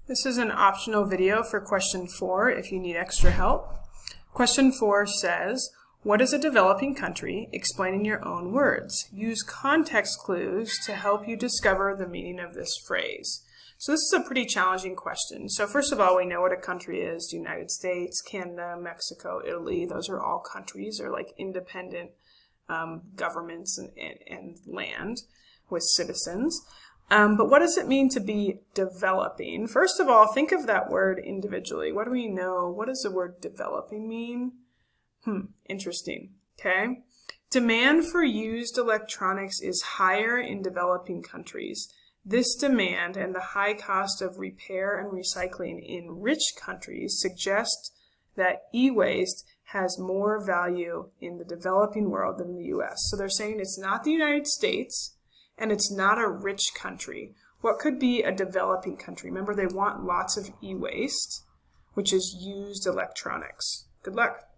This is an optional video for question 4 if you need extra help. Question 4 says, what is a developing country? Explain in your own words. Use context clues to help you discover the meaning of this phrase. So this is a pretty challenging question. So first of all, we know what a country is. The United States, Canada, Mexico, Italy, those are all countries. They're like independent governments and land with citizens. But what does it mean to be developing? First of all, think of that word individually. What do we know? What does the word developing mean? Interesting. Okay. Demand for used electronics is higher in developing countries. This demand and the high cost of repair and recycling in rich countries suggest that e-waste has more value in the developing world than the U.S. So they're saying it's not the United States and it's not a rich country. What could be a developing country? Remember, they want lots of e-waste, which is used electronics. Good luck.